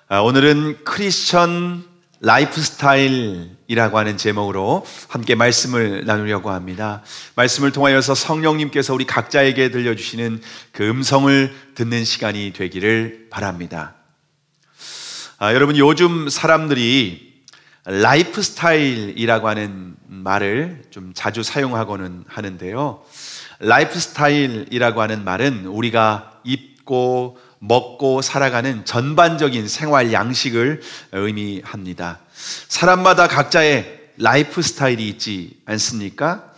오늘은 크리스천 라이프스타일이라고 하는 제목으로 함께 말씀을 나누려고 합니다. 말씀을 통하여서 성령님께서 우리 각자에게 들려주시는 그 음성을 듣는 시간이 되기를 바랍니다. 여러분, 요즘 사람들이 라이프스타일이라고 하는 말을 좀 자주 사용하고는 하는데요. 라이프스타일이라고 하는 말은 우리가 입고 먹고 살아가는 전반적인 생활 양식을 의미합니다. 사람마다 각자의 라이프 스타일이 있지 않습니까?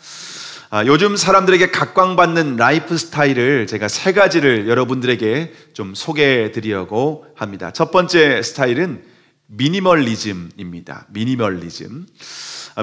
요즘 사람들에게 각광받는 라이프 스타일을 제가 세 가지를 여러분들에게 좀 소개해 드리려고 합니다. 첫 번째 스타일은 미니멀리즘입니다.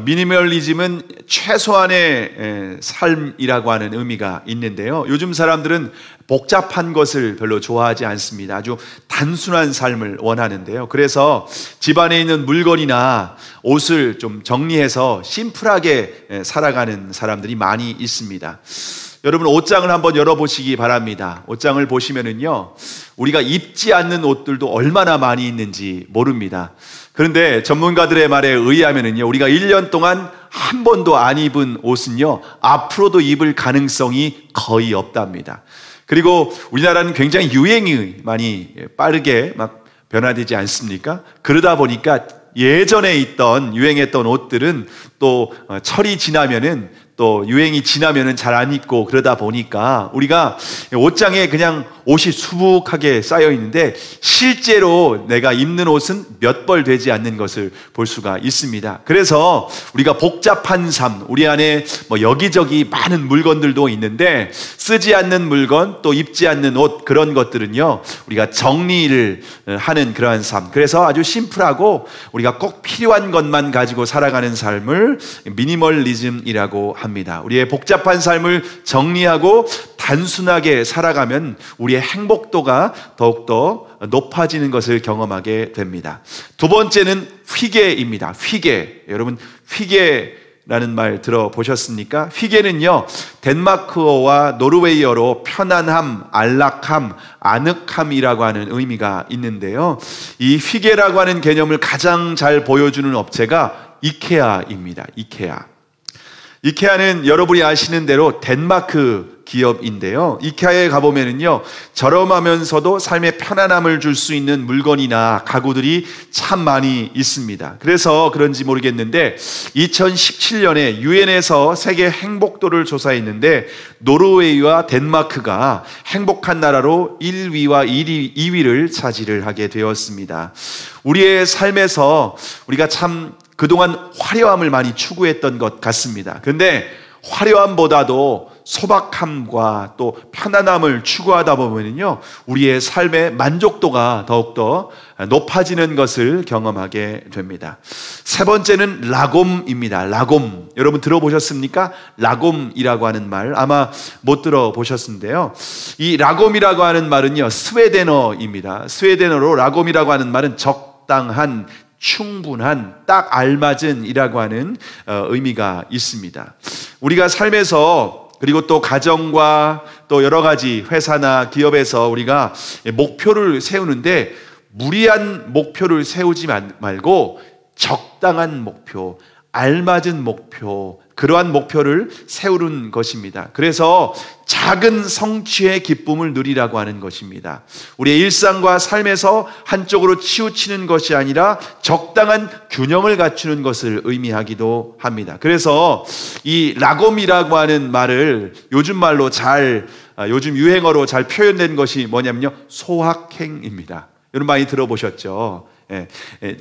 미니멀리즘은 최소한의 삶이라고 하는 의미가 있는데요. 요즘 사람들은 복잡한 것을 별로 좋아하지 않습니다. 아주 단순한 삶을 원하는데요. 그래서 집안에 있는 물건이나 옷을 좀 정리해서 심플하게 살아가는 사람들이 많이 있습니다. 여러분, 옷장을 한번 열어보시기 바랍니다. 옷장을 보시면은요, 우리가 입지 않는 옷들도 얼마나 많이 있는지 모릅니다. 그런데 전문가들의 말에 의하면은요, 우리가 1년 동안 한 번도 안 입은 옷은요, 앞으로도 입을 가능성이 거의 없답니다. 그리고 우리나라는 굉장히 유행이 많이 빠르게 막 변화되지 않습니까? 그러다 보니까 예전에 유행했던 옷들은 또 철이 지나면은 또 유행이 지나면은 잘 안 입고 그러다 보니까 우리가 옷장에 그냥 옷이 수북하게 쌓여 있는데 실제로 내가 입는 옷은 몇 벌 되지 않는 것을 볼 수가 있습니다. 그래서 우리가 복잡한 삶, 우리 안에 여기저기 많은 물건들도 있는데 쓰지 않는 물건, 또 입지 않는 옷, 그런 것들은요, 우리가 정리를 하는 그러한 삶. 그래서 아주 심플하고 우리가 꼭 필요한 것만 가지고 살아가는 삶을 미니멀리즘이라고 합니다. 우리의 복잡한 삶을 정리하고 단순하게 살아가면 우리의 행복도가 더욱더 높아지는 것을 경험하게 됩니다. 두 번째는 휘게입니다. 휘게. 여러분, 휘게라는 말 들어보셨습니까? 휘게는요, 덴마크어와 노르웨이어로 편안함, 안락함, 아늑함이라고 하는 의미가 있는데요. 이 휘게라고 하는 개념을 가장 잘 보여주는 업체가 이케아입니다. 이케아는 여러분이 아시는 대로 덴마크 기업인데요. 이케아에 가보면은요, 저렴하면서도 삶의 편안함을 줄 수 있는 물건이나 가구들이 참 많이 있습니다. 그래서 그런지 모르겠는데 2017년에 유엔에서 세계 행복도를 조사했는데 노르웨이와 덴마크가 행복한 나라로 1위와 2위를 차지를 하게 되었습니다. 우리의 삶에서 우리가 참 그동안 화려함을 많이 추구했던 것 같습니다. 그런데 화려함보다도 소박함과 또 편안함을 추구하다 보면요, 우리의 삶의 만족도가 더욱더 높아지는 것을 경험하게 됩니다. 세 번째는 라곰입니다. 라곰. 여러분 들어보셨습니까? 라곰이라고 하는 말 아마 못 들어보셨는데요. 이 라곰이라고 하는 말은요, 스웨덴어입니다. 스웨덴어로 라곰이라고 하는 말은 적당한, 충분한, 딱 알맞은 이라고 하는 의미가 있습니다. 우리가 삶에서, 그리고 또 가정과 또 여러 가지 회사나 기업에서 우리가 목표를 세우는데 무리한 목표를 세우지 말고 적당한 목표, 알맞은 목표, 그러한 목표를 세우는 것입니다. 그래서 작은 성취의 기쁨을 누리라고 하는 것입니다. 우리의 일상과 삶에서 한쪽으로 치우치는 것이 아니라 적당한 균형을 갖추는 것을 의미하기도 합니다. 그래서 이 라곰이라고 하는 말을 요즘 말로 요즘 유행어로 잘 표현된 것이 뭐냐면요, 소확행입니다. 여러분 많이 들어보셨죠?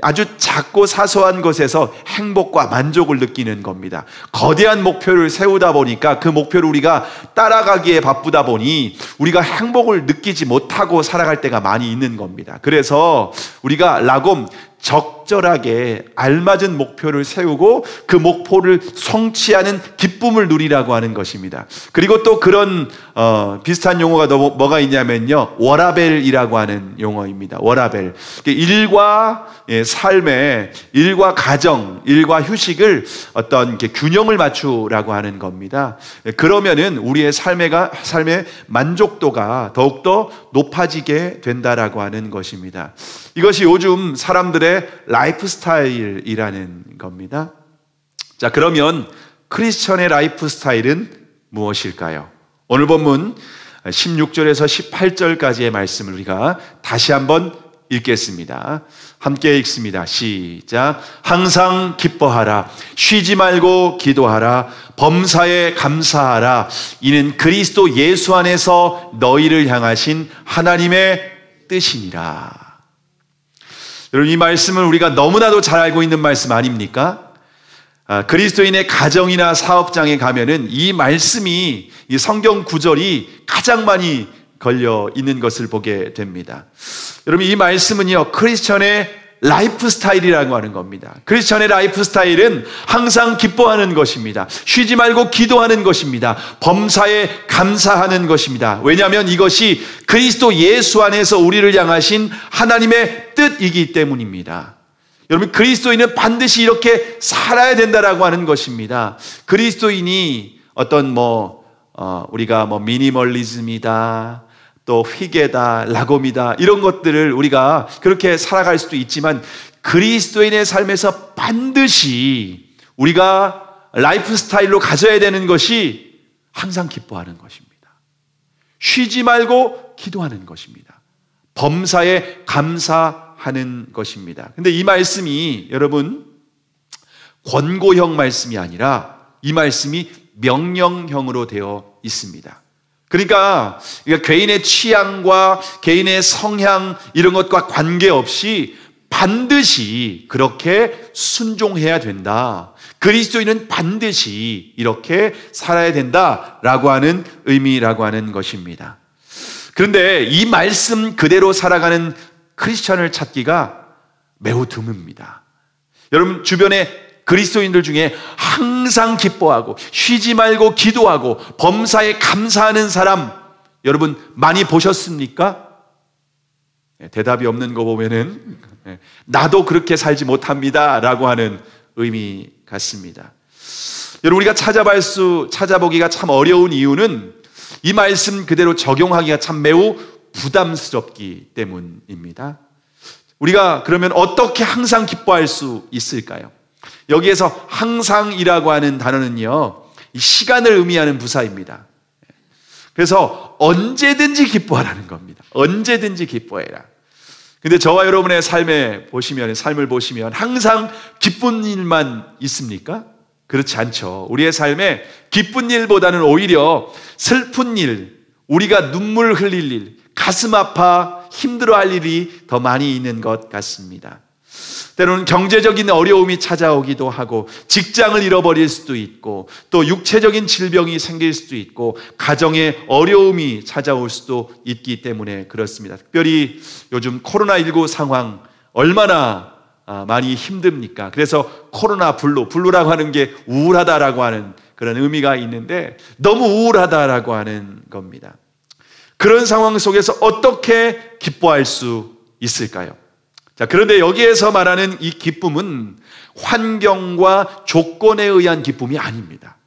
아주 작고 사소한 것에서 행복과 만족을 느끼는 겁니다. 거대한 목표를 세우다 보니까 그 목표를 우리가 따라가기에 바쁘다 보니 우리가 행복을 느끼지 못하고 살아갈 때가 많이 있는 겁니다. 그래서 우리가 라곰, 적절하게 알맞은 목표를 세우고 그 목표를 성취하는 기쁨을 누리라고 하는 것입니다. 그리고 또 그런 비슷한 용어가 뭐가 있냐면요, 워라벨이라고 하는 용어입니다. 워라벨. 일과 삶의, 일과 가정, 일과 휴식을 어떤 이렇게 균형을 맞추라고 하는 겁니다. 그러면은 우리의 삶의 만족도가 더욱더 높아지게 된다라고 하는 것입니다. 이것이 요즘 사람들의 라이프 스타일이라는 겁니다. 자, 그러면 크리스천의 라이프 스타일은 무엇일까요? 오늘 본문 16절에서 18절까지의 말씀을 우리가 다시 한번 읽겠습니다. 함께 읽습니다. 시작. 항상 기뻐하라. 쉬지 말고 기도하라. 범사에 감사하라. 이는 그리스도 예수 안에서 너희를 향하신 하나님의 뜻이니라. 여러분, 이 말씀을 우리가 너무나도 잘 알고 있는 말씀 아닙니까? 그리스도인의 가정이나 사업장에 가면은 이 말씀이, 이 성경 구절이 가장 많이 걸려 있는 것을 보게 됩니다. 여러분, 이 말씀은요, 크리스천의 라이프 스타일이라고 하는 겁니다. 크리스천의 라이프 스타일은 항상 기뻐하는 것입니다. 쉬지 말고 기도하는 것입니다. 범사에 감사하는 것입니다. 왜냐하면 이것이 그리스도 예수 안에서 우리를 향하신 하나님의 뜻이기 때문입니다. 여러분, 그리스도인은 반드시 이렇게 살아야 된다라고 하는 것입니다. 그리스도인이 어떤 우리가 미니멀리즘이다, 또 회개다, 라곰이다, 이런 것들을 우리가 그렇게 살아갈 수도 있지만 그리스도인의 삶에서 반드시 우리가 라이프 스타일로 가져야 되는 것이 항상 기뻐하는 것입니다. 쉬지 말고 기도하는 것입니다. 범사에 감사하는 것입니다. 근데 이 말씀이 여러분 권고형 말씀이 아니라 이 말씀이 명령형으로 되어 있습니다. 그러니까 개인의 취향과 개인의 성향 이런 것과 관계없이 반드시 그렇게 순종해야 된다. 그리스도인은 반드시 이렇게 살아야 된다라고 하는 의미라고 하는 것입니다. 그런데 이 말씀 그대로 살아가는 크리스천을 찾기가 매우 드뭅니다. 여러분, 주변에 그리스도인들 중에 항상 기뻐하고 쉬지 말고 기도하고 범사에 감사하는 사람 여러분 많이 보셨습니까? 대답이 없는 거 보면은 나도 그렇게 살지 못합니다 라고 하는 의미 같습니다. 여러분, 우리가 찾아보기가 참 어려운 이유는 이 말씀 그대로 적용하기가 참 매우 부담스럽기 때문입니다. 우리가 그러면 어떻게 항상 기뻐할 수 있을까요? 여기에서 항상이라고 하는 단어는요, 이 시간을 의미하는 부사입니다. 그래서 언제든지 기뻐하라는 겁니다. 언제든지 기뻐해라. 근데 저와 여러분의 삶을 보시면 항상 기쁜 일만 있습니까? 그렇지 않죠. 우리의 삶에 기쁜 일보다는 오히려 슬픈 일, 우리가 눈물 흘릴 일, 가슴 아파 힘들어할 일이 더 많이 있는 것 같습니다. 때로는 경제적인 어려움이 찾아오기도 하고 직장을 잃어버릴 수도 있고 또 육체적인 질병이 생길 수도 있고 가정에 어려움이 찾아올 수도 있기 때문에 그렇습니다. 특별히 요즘 코로나19 상황 얼마나 많이 힘듭니까? 그래서 코로나 블루라고 하는 게 우울하다라고 하는 그런 의미가 있는데 너무 우울하다라고 하는 겁니다. 그런 상황 속에서 어떻게 기뻐할 수 있을까요? 자, 그런데 여기에서 말하는 이 기쁨은 환경과 조건에 의한 기쁨이 아닙니다.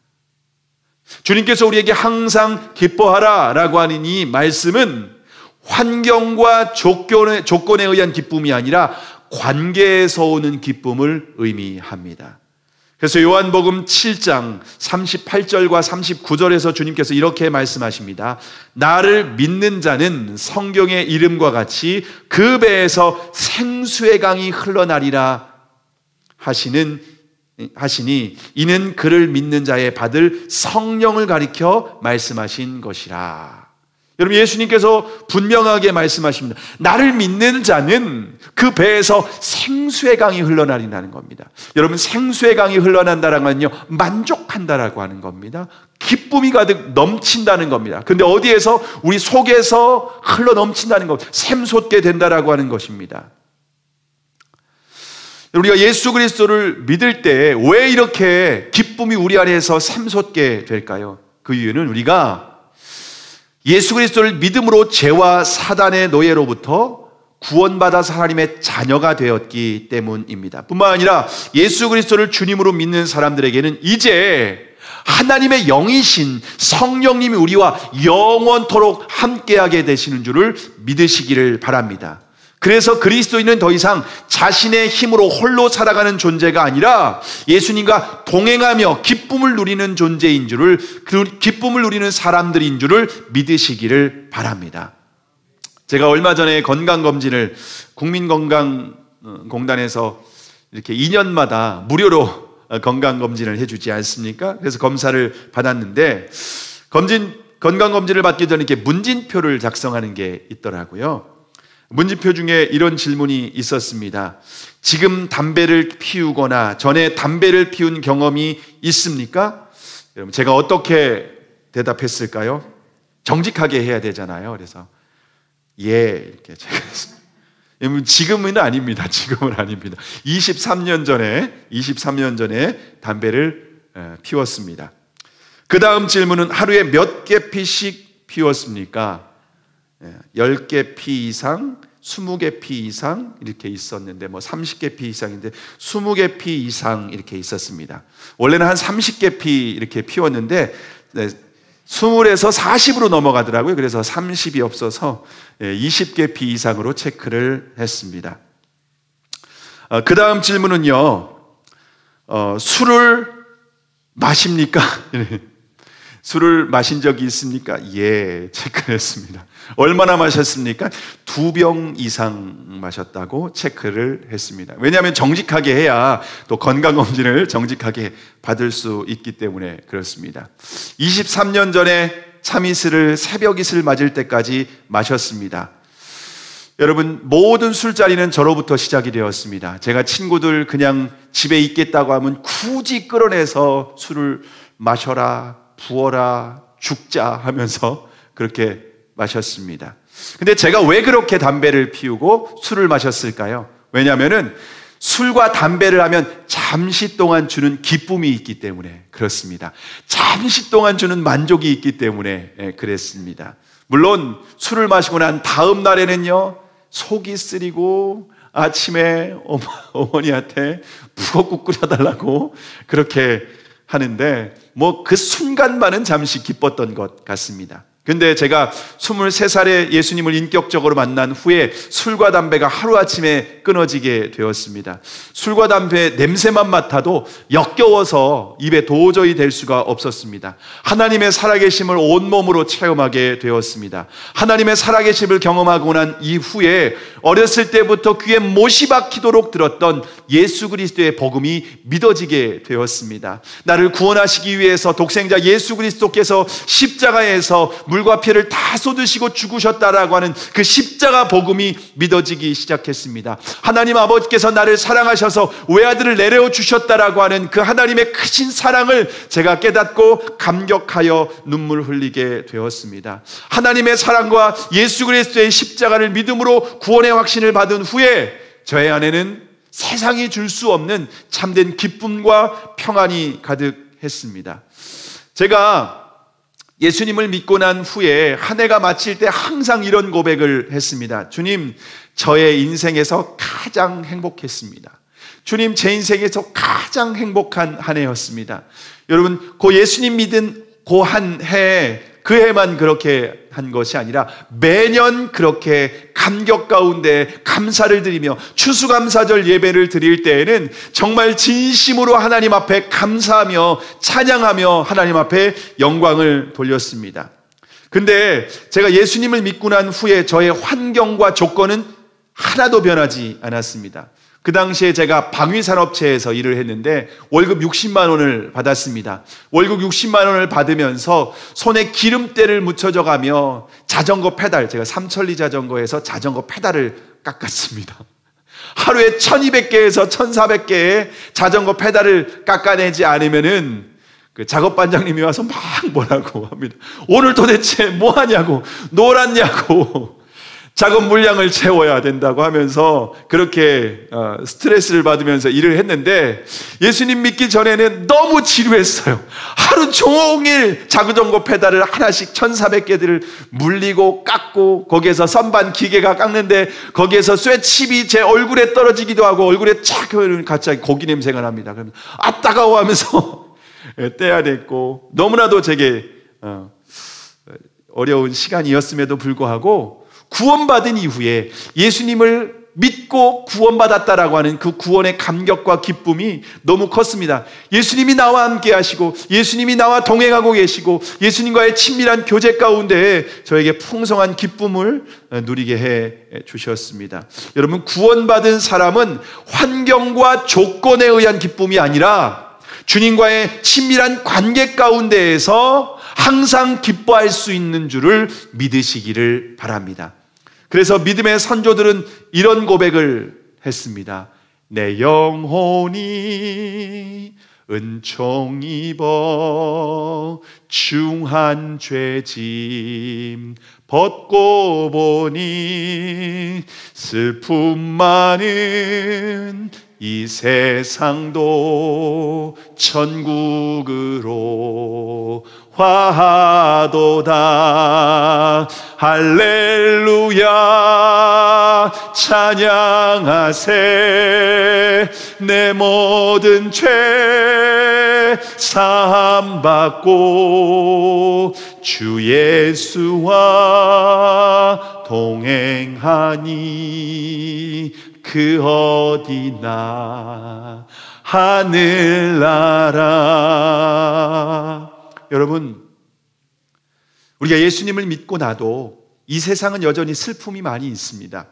주님께서 우리에게 항상 기뻐하라 라고 하는 이 말씀은 환경과 조건에 의한 기쁨이 아니라 관계에서 오는 기쁨을 의미합니다. 그래서 요한복음 7장 38절과 39절에서 주님께서 이렇게 말씀하십니다. 나를 믿는 자는 성경의 이름과 같이 그 배에서 생수의 강이 흘러나리라 하시니 이는 그를 믿는 자의 받을 성령을 가리켜 말씀하신 것이라. 여러분, 예수님께서 분명하게 말씀하십니다. 나를 믿는 자는 그 배에서 생수의 강이 흘러나린다는 겁니다. 여러분, 생수의 강이 흘러난다는 건요, 만족한다라고 하는 겁니다. 기쁨이 가득 넘친다는 겁니다. 근데 어디에서? 우리 속에서 흘러 넘친다는 것, 샘솟게 된다라고 하는 것입니다. 우리가 예수 그리스도를 믿을 때 왜 이렇게 기쁨이 우리 안에서 샘솟게 될까요? 그 이유는 우리가 예수 그리스도를 믿음으로 죄와 사단의 노예로부터 구원받아서 하나님의 자녀가 되었기 때문입니다. 뿐만 아니라 예수 그리스도를 주님으로 믿는 사람들에게는 이제 하나님의 영이신 성령님이 우리와 영원토록 함께하게 되시는 줄을 믿으시기를 바랍니다. 그래서 그리스도인은 더 이상 자신의 힘으로 홀로 살아가는 존재가 아니라 예수님과 동행하며 기쁨을 누리는 존재인 줄을, 기쁨을 누리는 사람들인 줄을 믿으시기를 바랍니다. 제가 얼마 전에 건강검진을 국민건강공단에서 이렇게 2년마다 무료로 건강검진을 해주지 않습니까? 그래서 검사를 받았는데 건강검진을 받기 전에 이렇게 문진표를 작성하는 게 있더라고요. 문진표 중에 이런 질문이 있었습니다. 지금 담배를 피우거나 전에 담배를 피운 경험이 있습니까? 여러분, 제가 어떻게 대답했을까요? 정직하게 해야 되잖아요. 그래서 예, 이렇게 제가 지금은 아닙니다. 지금은 아닙니다. 23년 전에 담배를 피웠습니다. 그 다음 질문은 하루에 몇 개 피씩 피웠습니까? 10개 피 이상, 20개 피 이상 이렇게 있었는데 30개 피 이상인데 20개 피 이상 이렇게 있었습니다. 원래는 한 30개 피 이렇게 피웠는데 20에서 40으로 넘어가더라고요. 그래서 30이 없어서 20개 피 이상으로 체크를 했습니다. 그 다음 질문은요, 술을 마십니까? 술을 마신 적이 있습니까? 예, 체크했습니다. 얼마나 마셨습니까? 2병 이상 마셨다고 체크를 했습니다. 왜냐하면 정직하게 해야 또 건강검진을 정직하게 받을 수 있기 때문에 그렇습니다. 23년 전에 참이슬을 새벽이슬 맞을 때까지 마셨습니다. 여러분, 모든 술자리는 저로부터 시작이 되었습니다. 제가 친구들 그냥 집에 있겠다고 하면 굳이 끌어내서 술을 마셔라, 부어라, 죽자 하면서 그렇게 마셨습니다. 근데 제가 왜 그렇게 담배를 피우고 술을 마셨을까요? 왜냐하면은 술과 담배를 하면 잠시 동안 주는 기쁨이 있기 때문에 그렇습니다. 잠시 동안 주는 만족이 있기 때문에 그랬습니다. 물론 술을 마시고 난 다음 날에는요, 속이 쓰리고 아침에 어머니한테 북엇국 끓여달라고 그렇게 하는데 그 순간만은 잠시 기뻤던 것 같습니다. 근데 제가 23살에 예수님을 인격적으로 만난 후에 술과 담배가 하루아침에 끊어지게 되었습니다. 술과 담배 냄새만 맡아도 역겨워서 입에 도저히 댈 수가 없었습니다. 하나님의 살아계심을 온몸으로 체험하게 되었습니다. 하나님의 살아계심을 경험하고 난 이후에 어렸을 때부터 귀에 못이 박히도록 들었던 예수 그리스도의 복음이 믿어지게 되었습니다. 나를 구원하시기 위해서 독생자 예수 그리스도께서 십자가에서 물과 피를 다 쏟으시고 죽으셨다라고 하는 그 십자가 복음이 믿어지기 시작했습니다. 하나님 아버지께서 나를 사랑하셔서 외아들을 내려 주셨다라고 하는 그 하나님의 크신 사랑을 제가 깨닫고 감격하여 눈물 흘리게 되었습니다. 하나님의 사랑과 예수 그리스도의 십자가를 믿음으로 구원의 확신을 받은 후에 저의 안에는 세상이 줄 수 없는 참된 기쁨과 평안이 가득했습니다. 제가 예수님을 믿고 난 후에 한 해가 마칠 때 항상 이런 고백을 했습니다. 주님, 저의 인생에서 가장 행복했습니다. 주님, 제 인생에서 가장 행복한 한 해였습니다. 여러분, 그 예수님 믿은 그 한 해, 그 해만 그렇게 한 것이 아니라 매년 그렇게 감격 가운데 감사를 드리며 추수감사절 예배를 드릴 때에는 정말 진심으로 하나님 앞에 감사하며 찬양하며 하나님 앞에 영광을 돌렸습니다. 근데 제가 예수님을 믿고 난 후에 저의 환경과 조건은 하나도 변하지 않았습니다. 그 당시에 제가 방위산업체에서 일을 했는데 월급 60만 원을 받았습니다. 월급 60만 원을 받으면서 손에 기름때를 묻혀져 가며 자전거 페달, 제가 삼천리 자전거에서 자전거 페달을 깎았습니다. 하루에 1200개에서 1400개의 자전거 페달을 깎아내지 않으면은 그 작업반장님이 와서 막 뭐라고 합니다. 오늘 도대체 뭐 하냐고, 놀았냐고. 작은 물량을 채워야 된다고 하면서 그렇게 스트레스를 받으면서 일을 했는데, 예수님 믿기 전에는 너무 지루했어요. 하루 종일 자구전고 페달을 하나씩 1400개들을 물리고 깎고, 거기에서 선반 기계가 깎는데 거기에서 쇠칩이 제 얼굴에 떨어지기도 하고, 얼굴에 착 갑자기 고기 냄새가 납니다. 그러면 따가워 하면서 떼야 됐고, 너무나도 제게 어려운 시간이었음에도 불구하고 구원받은 이후에 예수님을 믿고 구원받았다라고 하는 그 구원의 감격과 기쁨이 너무 컸습니다. 예수님이 나와 함께 하시고, 예수님이 나와 동행하고 계시고, 예수님과의 친밀한 교제 가운데 저에게 풍성한 기쁨을 누리게 해 주셨습니다. 여러분, 구원받은 사람은 환경과 조건에 의한 기쁨이 아니라 주님과의 친밀한 관계 가운데에서 항상 기뻐할 수 있는 줄을 믿으시기를 바랍니다. 그래서 믿음의 선조들은 이런 고백을 했습니다. 내 영혼이 은총 입어 중한 죄짐 벗고 보니 슬픔 많은 이 세상도 천국으로 화하도다. 할렐루야 찬양하세. 내 모든 죄 사함받고 주 예수와 동행하니 그 어디나 하늘나라. 여러분, 우리가 예수님을 믿고 나도 이 세상은 여전히 슬픔이 많이 있습니다.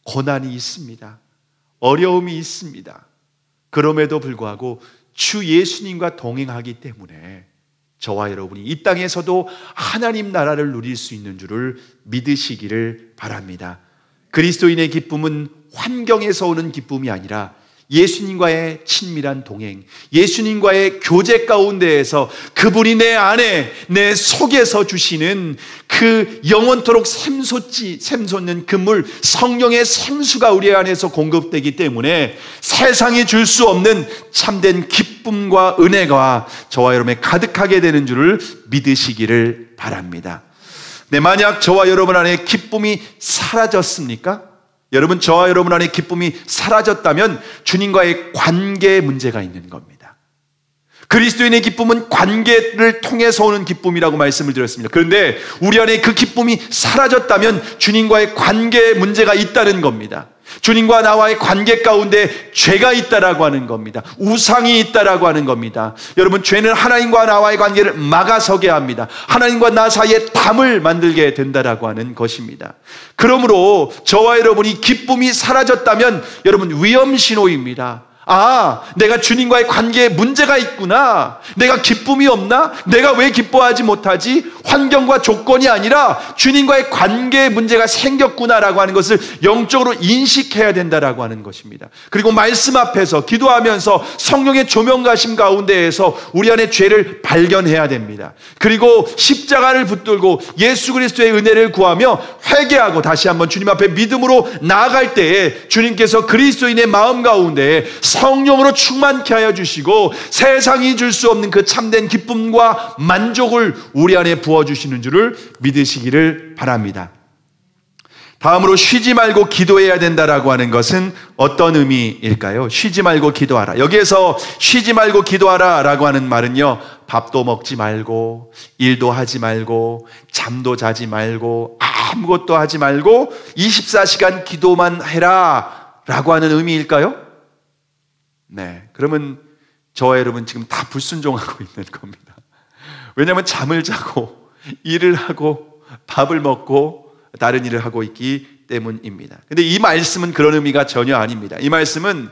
고난이 있습니다. 어려움이 있습니다. 그럼에도 불구하고 주 예수님과 동행하기 때문에 저와 여러분이 이 땅에서도 하나님 나라를 누릴 수 있는 줄을 믿으시기를 바랍니다. 그리스도인의 기쁨은 환경에서 오는 기쁨이 아니라 예수님과의 친밀한 동행, 예수님과의 교제 가운데에서 그분이 내 안에, 내 속에서 주시는 그 영원토록 샘솟는 그 물, 성령의 생수가 우리 안에서 공급되기 때문에 세상이 줄 수 없는 참된 기쁨과 은혜가 저와 여러분에 가득하게 되는 줄을 믿으시기를 바랍니다. 네, 만약 저와 여러분 안에 기쁨이 사라졌습니까? 여러분, 저와 여러분 안에 기쁨이 사라졌다면 주님과의 관계에 문제가 있는 겁니다. 그리스도인의 기쁨은 관계를 통해서 오는 기쁨이라고 말씀을 드렸습니다. 그런데 우리 안에 그 기쁨이 사라졌다면 주님과의 관계에 문제가 있다는 겁니다. 주님과 나와의 관계 가운데 죄가 있다라고 하는 겁니다. 우상이 있다라고 하는 겁니다. 여러분, 죄는 하나님과 나와의 관계를 막아서게 합니다. 하나님과 나 사이에 담을 만들게 된다라고 하는 것입니다. 그러므로 저와 여러분이 기쁨이 사라졌다면 여러분, 위험신호입니다. 아, 내가 주님과의 관계에 문제가 있구나. 내가 기쁨이 없나? 내가 왜 기뻐하지 못하지? 환경과 조건이 아니라 주님과의 관계에 문제가 생겼구나라고 하는 것을 영적으로 인식해야 된다라고 하는 것입니다. 그리고 말씀 앞에서 기도하면서 성령의 조명가심 가운데에서 우리 안에 죄를 발견해야 됩니다. 그리고 십자가를 붙들고 예수 그리스도의 은혜를 구하며 회개하고 다시 한번 주님 앞에 믿음으로 나아갈 때에 주님께서 그리스도인의 마음 가운데 성령으로 충만케 하여 주시고 세상이 줄 수 없는 그 참된 기쁨과 만족을 우리 안에 부어주시는 줄을 믿으시기를 바랍니다. 다음으로 쉬지 말고 기도해야 된다라고 하는 것은 어떤 의미일까요? 쉬지 말고 기도하라. 여기에서 쉬지 말고 기도하라 라고 하는 말은요, 밥도 먹지 말고 일도 하지 말고 잠도 자지 말고 아무것도 하지 말고 24시간 기도만 해라 라고 하는 의미일까요? 네, 그러면 저와 여러분 지금 다 불순종하고 있는 겁니다. 왜냐하면 잠을 자고 일을 하고 밥을 먹고 다른 일을 하고 있기 때문입니다. 근데 이 말씀은 그런 의미가 전혀 아닙니다. 이 말씀은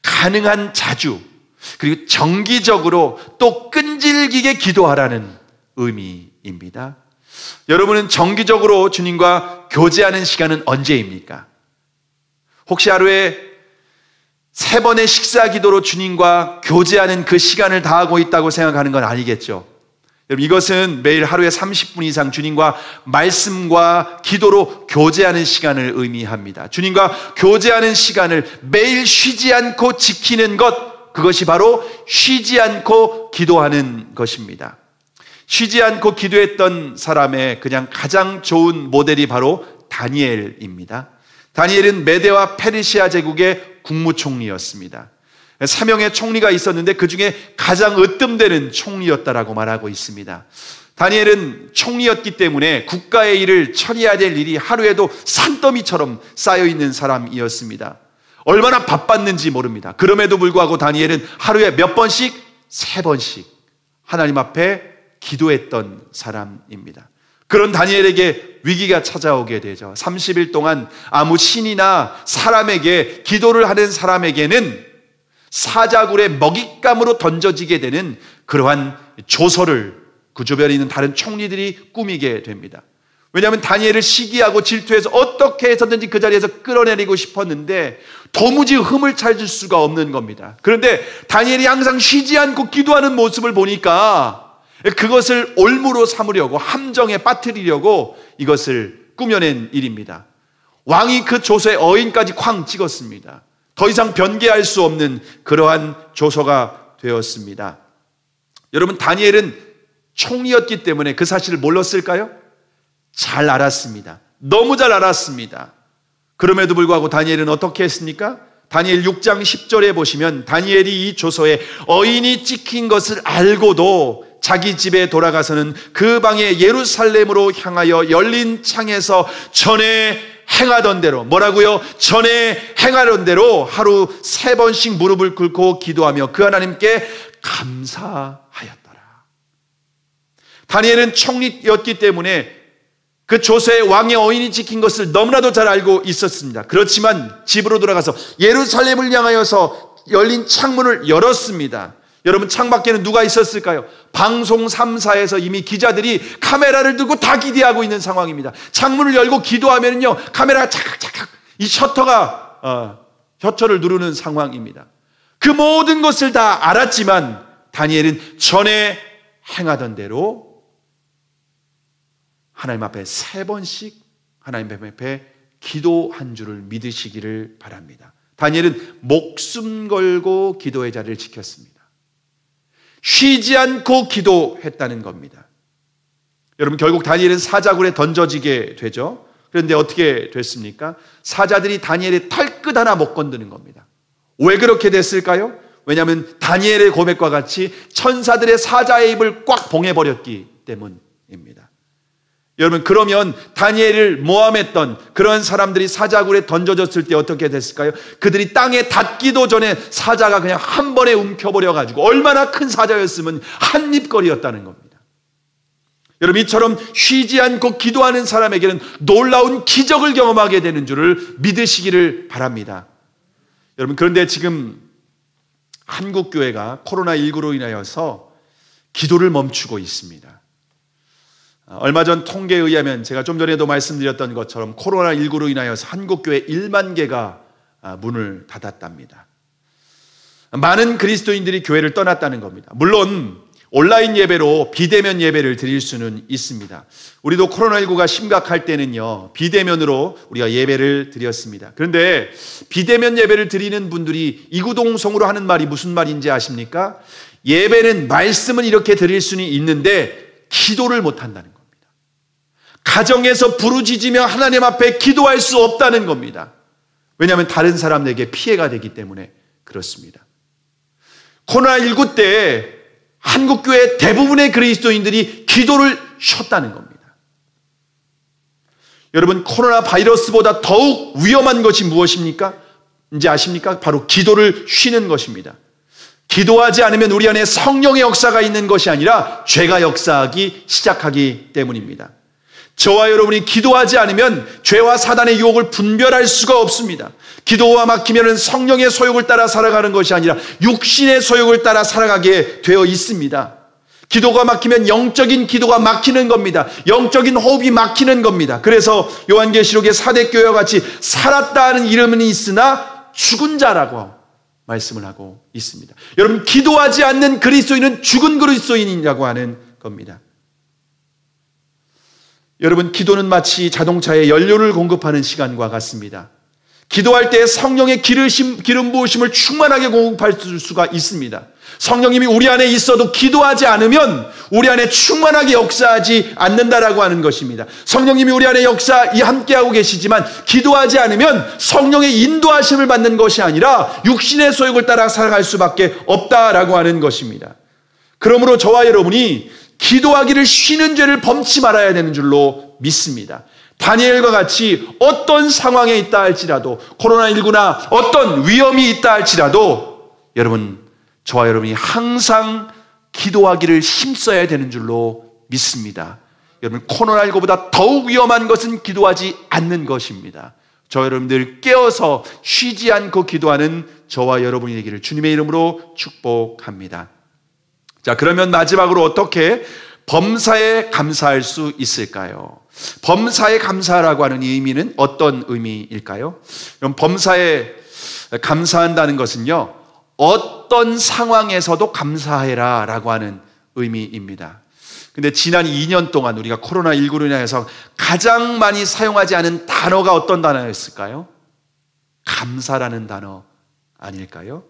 가능한 자주 그리고 정기적으로 또 끈질기게 기도하라는 의미입니다. 여러분은 정기적으로 주님과 교제하는 시간은 언제입니까? 혹시 하루에 3번의 식사 기도로 주님과 교제하는 그 시간을 다하고 있다고 생각하는 건 아니겠죠? 여러분, 이것은 매일 하루에 30분 이상 주님과 말씀과 기도로 교제하는 시간을 의미합니다. 주님과 교제하는 시간을 매일 쉬지 않고 지키는 것, 그것이 바로 쉬지 않고 기도하는 것입니다. 쉬지 않고 기도했던 사람의 그냥 가장 좋은 모델이 바로 다니엘입니다. 다니엘은 메데와 페르시아 제국의 국무총리였습니다. 3명의 총리가 있었는데 그 중에 가장 으뜸되는 총리였다라고 말하고 있습니다. 다니엘은 총리였기 때문에 국가의 일을 처리해야 될 일이 하루에도 산더미처럼 쌓여있는 사람이었습니다. 얼마나 바빴는지 모릅니다. 그럼에도 불구하고 다니엘은 하루에 몇 번씩? 3번씩 하나님 앞에 기도했던 사람입니다. 그런 다니엘에게 위기가 찾아오게 되죠. 30일 동안 아무 신이나 사람에게 기도를 하는 사람에게는 사자굴의 먹잇감으로 던져지게 되는 그러한 조서를 그 주변에 있는 다른 총리들이 꾸미게 됩니다. 왜냐하면 다니엘을 시기하고 질투해서 어떻게 해서든지 그 자리에서 끌어내리고 싶었는데 도무지 흠을 찾을 수가 없는 겁니다. 그런데 다니엘이 항상 쉬지 않고 기도하는 모습을 보니까 그것을 올무로 삼으려고, 함정에 빠뜨리려고 이것을 꾸며낸 일입니다. 왕이 그 조서의 어인까지 쾅 찍었습니다. 더 이상 변개할 수 없는 그러한 조서가 되었습니다. 여러분, 다니엘은 총리였기 때문에 그 사실을 몰랐을까요? 잘 알았습니다. 너무 잘 알았습니다. 그럼에도 불구하고 다니엘은 어떻게 했습니까? 다니엘 6장 10절에 보시면 다니엘이 이 조서에 어인이 찍힌 것을 알고도 자기 집에 돌아가서는 그 방에 예루살렘으로 향하여 열린 창에서 전에 행하던 대로, 뭐라고요? 전에 행하던 대로 하루 3번씩 무릎을 꿇고 기도하며 그 하나님께 감사하였더라. 다니엘은 총리였기 때문에 그 조서에 왕의 어인이 지킨 것을 너무나도 잘 알고 있었습니다. 그렇지만 집으로 돌아가서 예루살렘을 향하여서 열린 창문을 열었습니다. 여러분, 창밖에는 누가 있었을까요? 방송 3사에서 이미 기자들이 카메라를 들고 다 기대하고 있는 상황입니다. 창문을 열고 기도하면요, 카메라가 착착착 이 셔터를 누르는 상황입니다. 그 모든 것을 다 알았지만 다니엘은 전에 행하던 대로 하나님 앞에 3번씩 하나님 앞에 기도한 줄을 믿으시기를 바랍니다. 다니엘은 목숨 걸고 기도의 자리를 지켰습니다. 쉬지 않고 기도했다는 겁니다. 여러분, 결국 다니엘은 사자굴에 던져지게 되죠. 그런데 어떻게 됐습니까? 사자들이 다니엘의 털끝 하나 못 건드는 겁니다. 왜 그렇게 됐을까요? 왜냐하면 다니엘의 고백과 같이 천사들의 사자의 입을 꽉 봉해버렸기 때문입니다. 여러분, 그러면 다니엘을 모함했던 그런 사람들이 사자굴에 던져졌을 때 어떻게 됐을까요? 그들이 땅에 닿기도 전에 사자가 그냥 한 번에 움켜버려가지고, 얼마나 큰 사자였으면 한입거리였다는 겁니다. 여러분, 이처럼 쉬지 않고 기도하는 사람에게는 놀라운 기적을 경험하게 되는 줄을 믿으시기를 바랍니다. 여러분, 그런데 지금 한국교회가 코로나19로 인하여서 기도를 멈추고 있습니다. 얼마 전 통계에 의하면 제가 좀 전에도 말씀드렸던 것처럼 코로나19로 인하여서 한국교회 1만 개가 문을 닫았답니다. 많은 그리스도인들이 교회를 떠났다는 겁니다. 물론 온라인 예배로 비대면 예배를 드릴 수는 있습니다. 우리도 코로나19가 심각할 때는요, 비대면으로 우리가 예배를 드렸습니다. 그런데 비대면 예배를 드리는 분들이 이구동성으로 하는 말이 무슨 말인지 아십니까? 예배는, 말씀은 이렇게 드릴 수는 있는데 기도를 못한다는 겁니다. 가정에서 부르짖으며 하나님 앞에 기도할 수 없다는 겁니다. 왜냐하면 다른 사람에게 피해가 되기 때문에 그렇습니다. 코로나19 때 한국교회 대부분의 그리스도인들이 기도를 쉬었다는 겁니다. 여러분, 코로나 바이러스보다 더욱 위험한 것이 무엇입니까? 이제 아십니까? 바로 기도를 쉬는 것입니다. 기도하지 않으면 우리 안에 성령의 역사가 있는 것이 아니라 죄가 역사하기 시작하기 때문입니다. 저와 여러분이 기도하지 않으면 죄와 사단의 유혹을 분별할 수가 없습니다. 기도가 막히면 성령의 소욕을 따라 살아가는 것이 아니라 육신의 소욕을 따라 살아가게 되어 있습니다. 기도가 막히면 영적인 기도가 막히는 겁니다. 영적인 호흡이 막히는 겁니다. 그래서 요한계시록의 사대교회와 같이 살았다 하는 이름은 있으나 죽은 자라고 말씀을 하고 있습니다. 여러분, 기도하지 않는 그리스도인은 죽은 그리스도인이라고 하는 겁니다. 여러분, 기도는 마치 자동차에 연료를 공급하는 시간과 같습니다. 기도할 때 성령의 기름 부으심을 충만하게 공급할 수가 있습니다. 성령님이 우리 안에 있어도 기도하지 않으면 우리 안에 충만하게 역사하지 않는다라고 하는 것입니다. 성령님이 우리 안에 함께하고 계시지만 기도하지 않으면 성령의 인도하심을 받는 것이 아니라 육신의 소욕을 따라 살아갈 수밖에 없다라고 하는 것입니다. 그러므로 저와 여러분이 기도하기를 쉬는 죄를 범치 말아야 되는 줄로 믿습니다. 다니엘과 같이 어떤 상황에 있다 할지라도, 코로나19나 어떤 위험이 있다 할지라도 여러분, 저와 여러분이 항상 기도하기를 힘써야 되는 줄로 믿습니다. 여러분, 코로나19보다 더욱 위험한 것은 기도하지 않는 것입니다. 저 여러분들 깨어서 쉬지 않고 기도하는 저와 여러분이 되기를 주님의 이름으로 축복합니다. 자, 그러면 마지막으로 어떻게 범사에 감사할 수 있을까요? 범사에 감사라고 하는 의미는 어떤 의미일까요? 그럼 범사에 감사한다는 것은요, 어떤 상황에서도 감사해라 라고 하는 의미입니다. 근데 지난 2년 동안 우리가 코로나19로 인해서 가장 많이 사용하지 않은 단어가 어떤 단어였을까요? 감사라는 단어 아닐까요?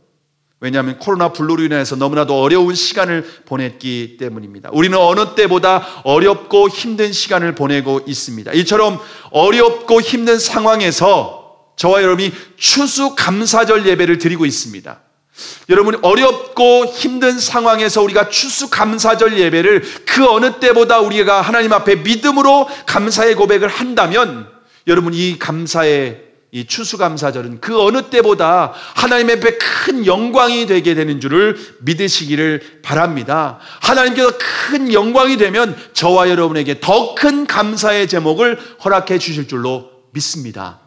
왜냐하면 코로나 블루로 인해서 너무나도 어려운 시간을 보냈기 때문입니다. 우리는 어느 때보다 어렵고 힘든 시간을 보내고 있습니다. 이처럼 어렵고 힘든 상황에서 저와 여러분이 추수감사절 예배를 드리고 있습니다. 여러분, 어렵고 힘든 상황에서 우리가 추수감사절 예배를 그 어느 때보다 우리가 하나님 앞에 믿음으로 감사의 고백을 한다면 여러분, 이 추수감사절은 그 어느 때보다 하나님 앞에 큰 영광이 되게 되는 줄을 믿으시기를 바랍니다. 하나님께서 큰 영광이 되면 저와 여러분에게 더 큰 감사의 제목을 허락해 주실 줄로 믿습니다.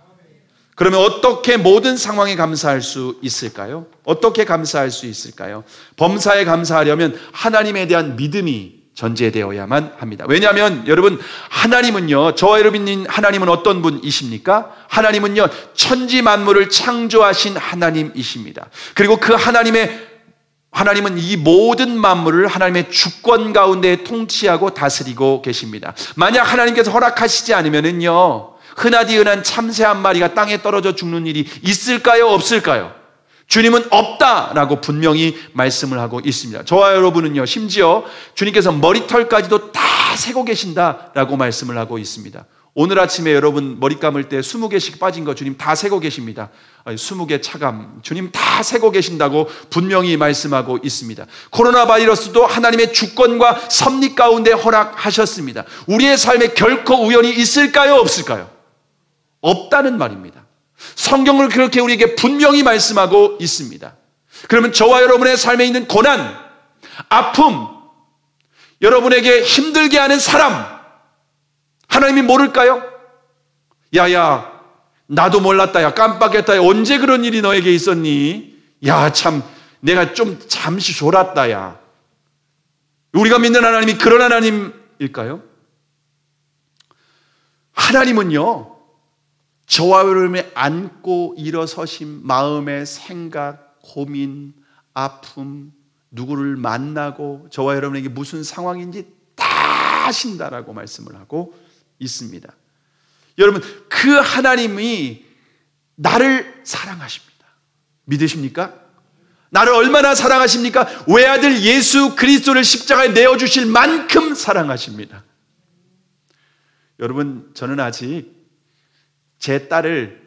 그러면 어떻게 모든 상황에 감사할 수 있을까요? 어떻게 감사할 수 있을까요? 범사에 감사하려면 하나님에 대한 믿음이 전제되어야만 합니다. 왜냐하면 여러분, 하나님은요, 저와 여러분인 하나님은 어떤 분이십니까? 하나님은요, 천지 만물을 창조하신 하나님이십니다. 그리고 그 하나님은 이 모든 만물을 하나님의 주권 가운데 통치하고 다스리고 계십니다. 만약 하나님께서 허락하시지 않으면은요, 흔하디 흔한 참새 한 마리가 땅에 떨어져 죽는 일이 있을까요? 없을까요? 주님은 없다라고 분명히 말씀을 하고 있습니다. 저와 여러분은요, 심지어 주님께서 머리털까지도 다 세고 계신다라고 말씀을 하고 있습니다. 오늘 아침에 여러분 머리 감을 때 20개씩 빠진 거 주님 다 세고 계십니다. 20개 차감 주님 다 세고 계신다고 분명히 말씀하고 있습니다. 코로나 바이러스도 하나님의 주권과 섭리 가운데 허락하셨습니다. 우리의 삶에 결코 우연이 있을까요? 없을까요? 없다는 말입니다. 성경을 그렇게 우리에게 분명히 말씀하고 있습니다. 그러면 저와 여러분의 삶에 있는 고난, 아픔, 여러분에게 힘들게 하는 사람, 하나님이 모를까요? 야야, 나도 몰랐다. 야, 깜빡했다. 야, 언제 그런 일이 너에게 있었니? 야, 참, 내가 좀 잠시 졸았다. 야. 우리가 믿는 하나님이 그런 하나님일까요? 하나님은요, 저와 여러분의 안고 일어서심, 마음의 생각, 고민, 아픔, 누구를 만나고 저와 여러분에게 무슨 상황인지 다 아신다라고 말씀을 하고 있습니다. 여러분, 그 하나님이 나를 사랑하십니다. 믿으십니까? 나를 얼마나 사랑하십니까? 외아들 예수 그리스도를 십자가에 내어주실 만큼 사랑하십니다. 여러분, 저는 아직 제 딸을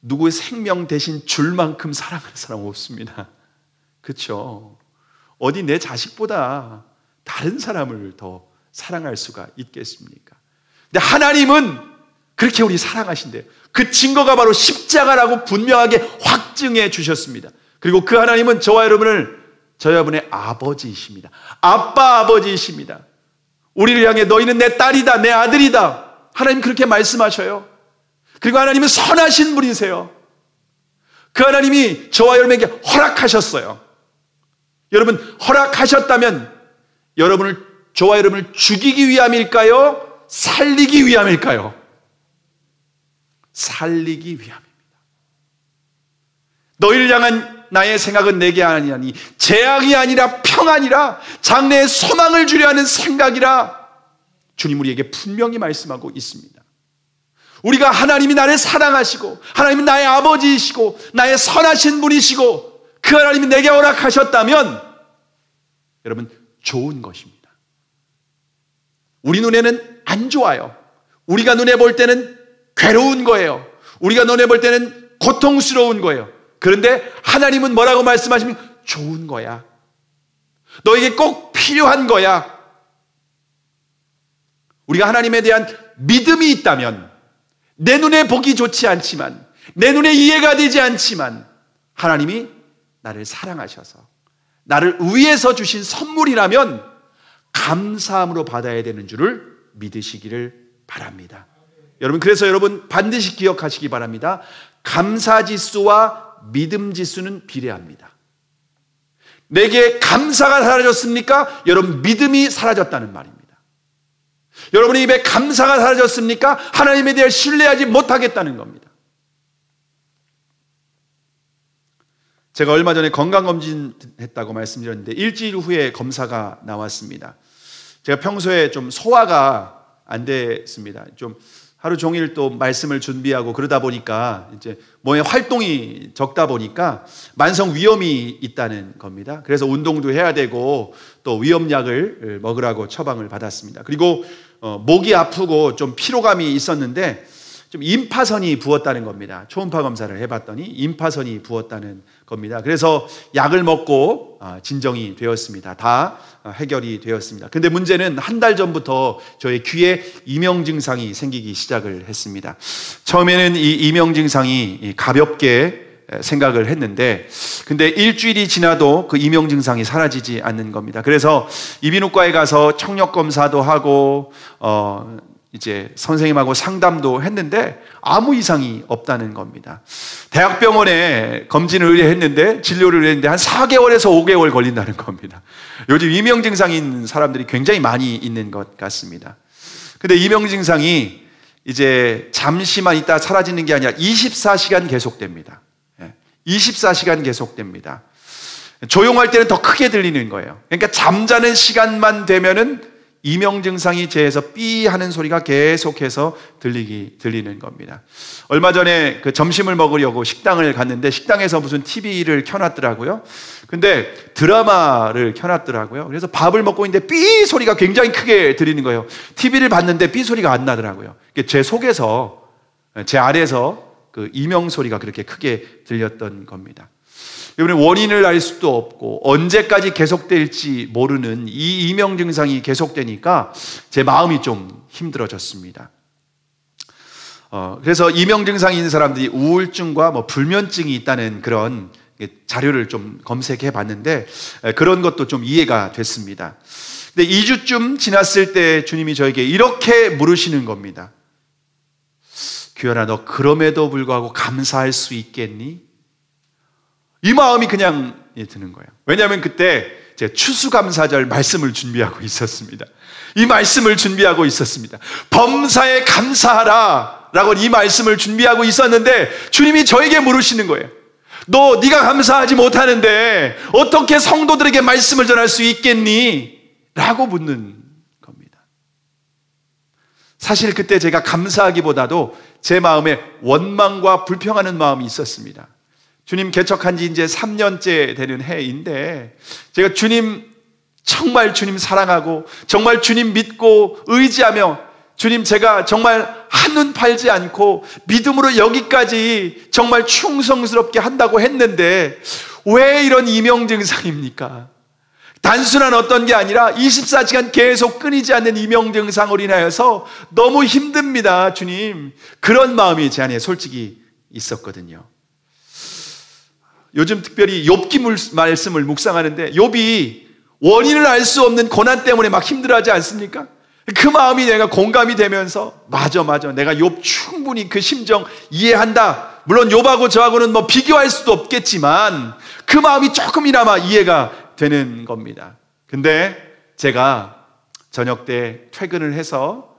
누구의 생명 대신 줄 만큼 사랑하는 사람 없습니다. 그렇죠? 어디 내 자식보다 다른 사람을 더 사랑할 수가 있겠습니까? 근데 하나님은 그렇게 우리 사랑하신대요. 그 증거가 바로 십자가라고 분명하게 확증해 주셨습니다. 그리고 그 하나님은 저와 여러분의 아버지이십니다. 아빠 아버지이십니다. 우리를 향해 너희는 내 딸이다, 내 아들이다. 하나님 그렇게 말씀하셔요. 그리고 하나님은 선하신 분이세요. 그 하나님이 저와 여러분에게 허락하셨어요. 여러분, 허락하셨다면 저와 여러분을 죽이기 위함일까요? 살리기 위함일까요? 살리기 위함입니다. 너희를 향한 나의 생각은 내게 아니하니 재앙이 아니라 평안이라, 장래에 소망을 주려 하는 생각이라 주님 우리에게 분명히 말씀하고 있습니다. 우리가 하나님이 나를 사랑하시고 하나님이 나의 아버지이시고 나의 선하신 분이시고 그 하나님이 내게 허락하셨다면 여러분 좋은 것입니다. 우리 눈에는 안 좋아요. 우리가 눈에 볼 때는 괴로운 거예요. 우리가 눈에 볼 때는 고통스러운 거예요. 그런데 하나님은 뭐라고 말씀하시면 좋은 거야. 너에게 꼭 필요한 거야. 우리가 하나님에 대한 믿음이 있다면, 내 눈에 보기 좋지 않지만, 내 눈에 이해가 되지 않지만 하나님이 나를 사랑하셔서 나를 위해서 주신 선물이라면 감사함으로 받아야 되는 줄을 믿으시기를 바랍니다. 여러분, 그래서 여러분 반드시 기억하시기 바랍니다. 감사지수와 믿음지수는 비례합니다. 내게 감사가 사라졌습니까? 여러분 믿음이 사라졌다는 말입니다. 여러분의 입에 감사가 사라졌습니까? 하나님에 대해 신뢰하지 못하겠다는 겁니다. 제가 얼마 전에 건강검진 했다고 말씀드렸는데 일주일 후에 검사가 나왔습니다. 제가 평소에 좀 소화가 안 됐습니다. 좀 하루 종일 또 말씀을 준비하고 그러다 보니까 이제 몸의 활동이 적다 보니까 만성 위염이 있다는 겁니다. 그래서 운동도 해야 되고 또 위염약을 먹으라고 처방을 받았습니다. 그리고 목이 아프고 좀 피로감이 있었는데 좀 임파선이 부었다는 겁니다. 초음파 검사를 해봤더니 임파선이 부었다는 겁니다. 그래서 약을 먹고 진정이 되었습니다. 다 해결이 되었습니다. 근데 문제는 한 달 전부터 저의 귀에 이명 증상이 생기기 시작을 했습니다. 처음에는 이 이명 증상이 가볍게 생각을 했는데 근데 일주일이 지나도 그 이명 증상이 사라지지 않는 겁니다. 그래서 이비인후과에 가서 청력 검사도 하고 이제 선생님하고 상담도 했는데 아무 이상이 없다는 겁니다. 대학병원에 검진을 의뢰했는데 진료를 했는데 한 4개월에서 5개월 걸린다는 겁니다. 요즘 이명 증상이 있는 사람들이 굉장히 많이 있는 것 같습니다. 근데 이명 증상이 이제 잠시만 있다 사라지는 게 아니라 24시간 계속됩니다. 24시간 계속됩니다. 조용할 때는 더 크게 들리는 거예요. 그러니까 잠자는 시간만 되면은 이명 증상이 제에서 삐 하는 소리가 계속해서 들리는 겁니다. 얼마 전에 그 점심을 먹으려고 식당을 갔는데 식당에서 무슨 TV를 켜놨더라고요. 근데 드라마를 켜놨더라고요. 그래서 밥을 먹고 있는데 삐 소리가 굉장히 크게 들리는 거예요. TV를 봤는데 삐 소리가 안 나더라고요. 제 속에서, 제 아래에서 그 이명 소리가 그렇게 크게 들렸던 겁니다. 여러분 원인을 알 수도 없고 언제까지 계속될지 모르는 이 이명 증상이 계속되니까 제 마음이 좀 힘들어졌습니다. 그래서 이명 증상이 있는 사람들이 우울증과 뭐 불면증이 있다는 그런 자료를 좀 검색해 봤는데 그런 것도 좀 이해가 됐습니다. 근데 2주쯤 지났을 때 주님이 저에게 이렇게 물으시는 겁니다. 규현아, 너 그럼에도 불구하고 감사할 수 있겠니? 이 마음이 그냥 드는 거예요. 왜냐하면 그때 제가 추수감사절 말씀을 준비하고 있었습니다. 이 말씀을 준비하고 있었습니다. 범사에 감사하라 라고 이 말씀을 준비하고 있었는데 주님이 저에게 물으시는 거예요. 네가 감사하지 못하는데 어떻게 성도들에게 말씀을 전할 수 있겠니? 라고 묻는 겁니다. 사실 그때 제가 감사하기보다도 제 마음에 원망과 불평하는 마음이 있었습니다. 주님 개척한 지 이제 3년째 되는 해인데 제가 정말 주님 사랑하고 정말 주님 믿고 의지하며 주님 제가 정말 한눈 팔지 않고 믿음으로 여기까지 정말 충성스럽게 한다고 했는데 왜 이런 이명 증상입니까? 단순한 어떤 게 아니라 24시간 계속 끊이지 않는 이명 증상으로 인하여서 너무 힘듭니다, 주님. 그런 마음이 제 안에 솔직히 있었거든요. 요즘 특별히 욥기 말씀을 묵상하는데 욥이 원인을 알 수 없는 고난 때문에 막 힘들어하지 않습니까? 그 마음이 내가 공감이 되면서 맞아 내가 욥 충분히 그 심정 이해한다. 물론 욥하고 저하고는 뭐 비교할 수도 없겠지만 그 마음이 조금이나마 이해가 되는 겁니다. 근데 제가 저녁 때 퇴근을 해서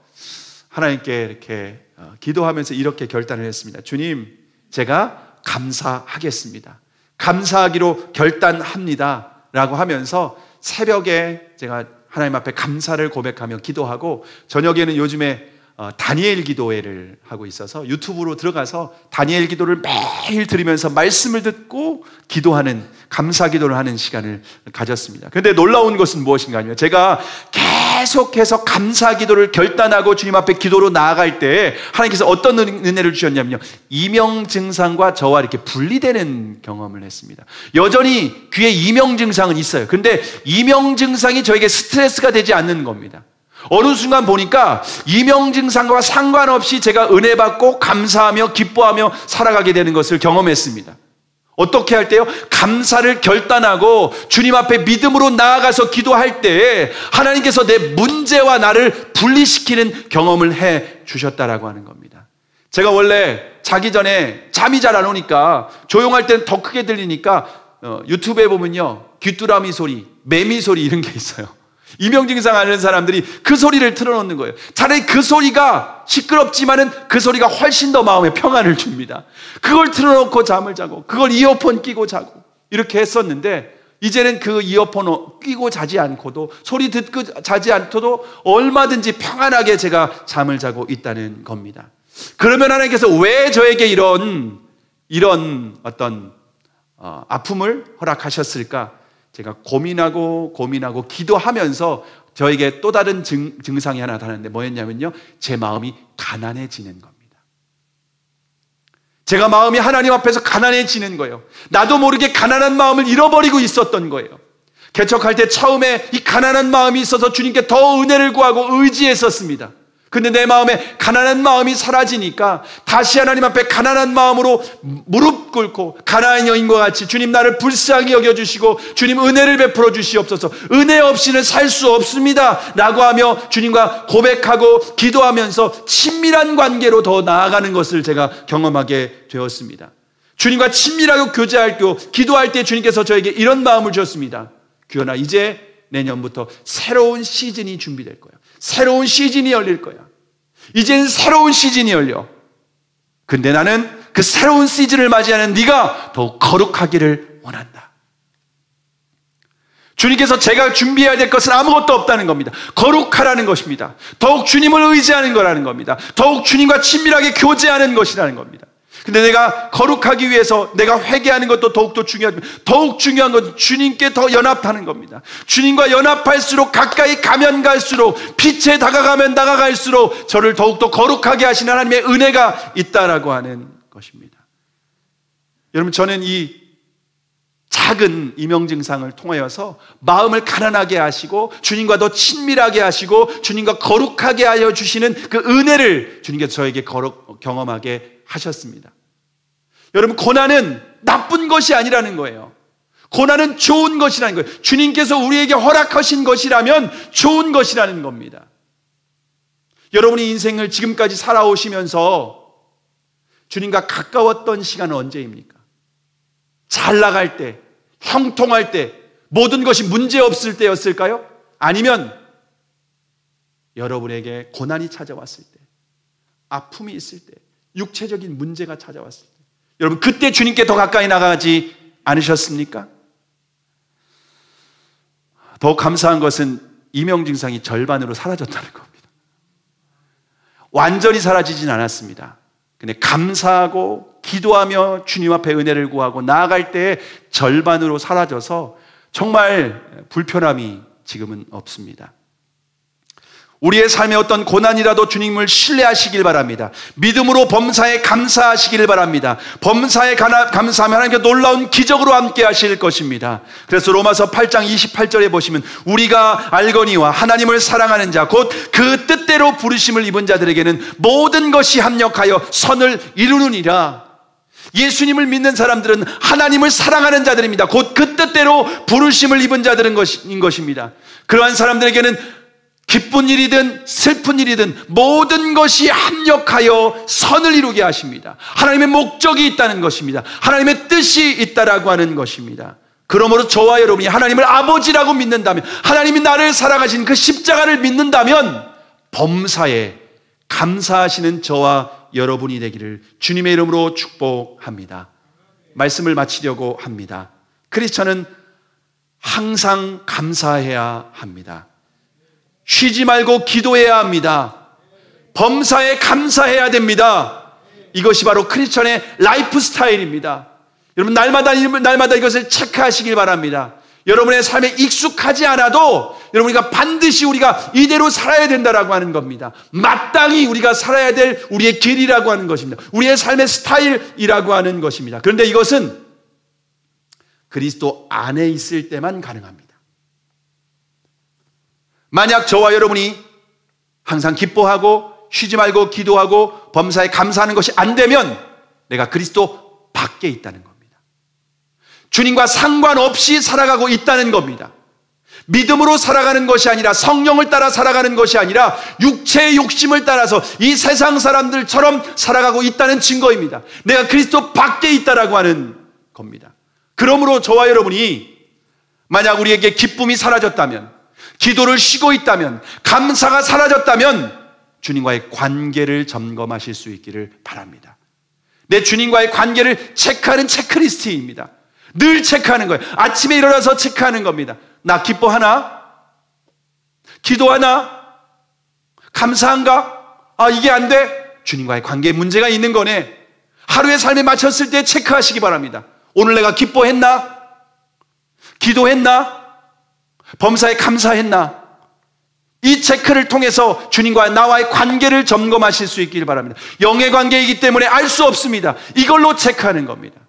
하나님께 이렇게 기도하면서 이렇게 결단을 했습니다. 주님, 제가 감사하겠습니다. 감사하기로 결단합니다 라고 하면서 새벽에 제가 하나님 앞에 감사를 고백하며 기도하고, 저녁에는 요즘에 다니엘 기도회를 하고 있어서 유튜브로 들어가서 다니엘 기도를 매일 들으면서 말씀을 듣고 기도하는, 감사 기도를 하는 시간을 가졌습니다. 그런데 놀라운 것은 무엇인가 하면, 제가 계속해서 감사 기도를 결단하고 주님 앞에 기도로 나아갈 때 하나님께서 어떤 은혜를 주셨냐면요, 이명 증상과 저와 이렇게 분리되는 경험을 했습니다. 여전히 귀에 이명 증상은 있어요. 그런데 이명 증상이 저에게 스트레스가 되지 않는 겁니다. 어느 순간 보니까 이명 증상과 상관없이 제가 은혜 받고 감사하며 기뻐하며 살아가게 되는 것을 경험했습니다. 어떻게 할 때요? 감사를 결단하고 주님 앞에 믿음으로 나아가서 기도할 때 하나님께서 내 문제와 나를 분리시키는 경험을 해 주셨다라고 하는 겁니다. 제가 원래 자기 전에 잠이 잘 안 오니까, 조용할 때는 더 크게 들리니까 유튜브에 보면요, 귀뚜라미 소리, 매미 소리 이런 게 있어요. 이명 증상 앓는 사람들이 그 소리를 틀어놓는 거예요. 차라리 그 소리가 시끄럽지만은 그 소리가 훨씬 더 마음에 평안을 줍니다. 그걸 틀어놓고 잠을 자고, 그걸 이어폰 끼고 자고 이렇게 했었는데, 이제는 그 이어폰 끼고 자지 않고도, 소리 듣고 자지 않고도 얼마든지 평안하게 제가 잠을 자고 있다는 겁니다. 그러면 하나님께서 왜 저에게 이런 어떤 아픔을 허락하셨을까? 제가 고민하고 기도하면서 저에게 또 다른 증상이 하나 나타났는데, 뭐였냐면요, 제 마음이 가난해지는 겁니다. 제가 마음이 하나님 앞에서 가난해지는 거예요. 나도 모르게 가난한 마음을 잃어버리고 있었던 거예요. 개척할 때 처음에 이 가난한 마음이 있어서 주님께 더 은혜를 구하고 의지했었습니다. 근데 내 마음에 가난한 마음이 사라지니까 다시 하나님 앞에 가난한 마음으로 무릎 꿇고, 가나안 여인과 같이 주님 나를 불쌍히 여겨주시고 주님 은혜를 베풀어 주시옵소서, 은혜 없이는 살 수 없습니다 라고 하며 주님과 고백하고 기도하면서 친밀한 관계로 더 나아가는 것을 제가 경험하게 되었습니다. 주님과 친밀하고 교제할 때, 기도할 때 주님께서 저에게 이런 마음을 주셨습니다. 규현아, 이제 내년부터 새로운 시즌이 준비될 거야. 새로운 시즌이 열릴 거야. 이젠 새로운 시즌이 열려. 근데 나는 그 새로운 시즌을 맞이하는 네가 더욱 거룩하기를 원한다. 주님께서 제가 준비해야 될 것은 아무것도 없다는 겁니다. 거룩하라는 것입니다. 더욱 주님을 의지하는 거라는 겁니다. 더욱 주님과 친밀하게 교제하는 것이라는 겁니다. 근데 내가 거룩하기 위해서 내가 회개하는 것도 더욱더 중요하지만, 더욱 중요한 건 주님께 더 연합하는 겁니다. 주님과 연합할수록, 가까이 가면 갈수록, 빛에 다가가면 다가갈수록 저를 더욱더 거룩하게 하시는 하나님의 은혜가 있다라고 하는 것입니다. 여러분, 저는 이 작은 이명 증상을 통하여서 마음을 가난하게 하시고 주님과 더 친밀하게 하시고 주님과 거룩하게 하여 주시는 그 은혜를 주님께서 저에게 경험하게 하셨습니다. 여러분, 고난은 나쁜 것이 아니라는 거예요. 고난은 좋은 것이라는 거예요. 주님께서 우리에게 허락하신 것이라면 좋은 것이라는 겁니다. 여러분이 인생을 지금까지 살아오시면서 주님과 가까웠던 시간은 언제입니까? 잘 나갈 때, 형통할 때, 모든 것이 문제없을 때였을까요? 아니면 여러분에게 고난이 찾아왔을 때, 아픔이 있을 때, 육체적인 문제가 찾아왔을 때, 여러분 그때 주님께 더 가까이 나가지 않으셨습니까? 더 감사한 것은 이명 증상이 절반으로 사라졌다는 겁니다. 완전히 사라지진 않았습니다. 근데 감사하고 기도하며 주님 앞에 은혜를 구하고 나아갈 때 절반으로 사라져서 정말 불편함이 지금은 없습니다. 우리의 삶에 어떤 고난이라도 주님을 신뢰하시길 바랍니다. 믿음으로 범사에 감사하시길 바랍니다. 범사에 감사하면 하나님께 놀라운 기적으로 함께 하실 것입니다. 그래서 로마서 8장 28절에 보시면, 우리가 알거니와 하나님을 사랑하는 자 곧 그 뜻대로 부르심을 입은 자들에게는 모든 것이 합력하여 선을 이루느니라. 예수님을 믿는 사람들은 하나님을 사랑하는 자들입니다. 곧 그 뜻대로 부르심을 입은 자들인 것입니다. 그러한 사람들에게는 기쁜 일이든 슬픈 일이든 모든 것이 합력하여 선을 이루게 하십니다. 하나님의 목적이 있다는 것입니다. 하나님의 뜻이 있다라고 하는 것입니다. 그러므로 저와 여러분이 하나님을 아버지라고 믿는다면, 하나님이 나를 사랑하신 그 십자가를 믿는다면 범사에 감사하시는 저와 여러분이 되기를 주님의 이름으로 축복합니다. 말씀을 마치려고 합니다. 크리스천은 항상 감사해야 합니다. 쉬지 말고 기도해야 합니다. 범사에 감사해야 됩니다. 이것이 바로 크리스천의 라이프 스타일입니다. 여러분 날마다 이것을 체크하시길 바랍니다. 여러분의 삶에 익숙하지 않아도 우리가 반드시 우리가 이대로 살아야 된다라고 하는 겁니다. 마땅히 우리가 살아야 될 우리의 길이라고 하는 것입니다. 우리의 삶의 스타일이라고 하는 것입니다. 그런데 이것은 그리스도 안에 있을 때만 가능합니다. 만약 저와 여러분이 항상 기뻐하고 쉬지 말고 기도하고 범사에 감사하는 것이 안 되면 내가 그리스도 밖에 있다는 겁니다. 주님과 상관없이 살아가고 있다는 겁니다. 믿음으로 살아가는 것이 아니라 성령을 따라 살아가는 것이 아니라 육체의 욕심을 따라서 이 세상 사람들처럼 살아가고 있다는 증거입니다. 내가 그리스도 밖에 있다라고 하는 겁니다. 그러므로 저와 여러분이 만약 우리에게 기쁨이 사라졌다면, 기도를 쉬고 있다면, 감사가 사라졌다면 주님과의 관계를 점검하실 수 있기를 바랍니다. 내 주님과의 관계를 체크하는 체크리스트입니다. 늘 체크하는 거예요. 아침에 일어나서 체크하는 겁니다. 나 기뻐하나? 기도하나? 감사한가? 이게 안 돼? 주님과의 관계에 문제가 있는 거네. 하루의 삶에 마쳤을 때 체크하시기 바랍니다. 오늘 내가 기뻐했나? 기도했나? 범사에 감사했나? 이 체크를 통해서 주님과 나와의 관계를 점검하실 수 있기를 바랍니다. 영의 관계이기 때문에 알 수 없습니다. 이걸로 체크하는 겁니다.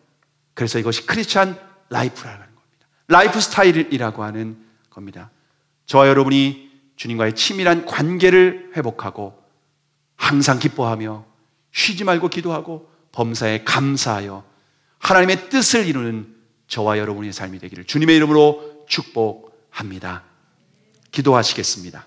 그래서 이것이 크리스찬 라이프라는 겁니다. 라이프 스타일이라고 하는 겁니다. 저와 여러분이 주님과의 치밀한 관계를 회복하고 항상 기뻐하며 쉬지 말고 기도하고 범사에 감사하여 하나님의 뜻을 이루는 저와 여러분의 삶이 되기를 주님의 이름으로 축복합니다. 기도하시겠습니다.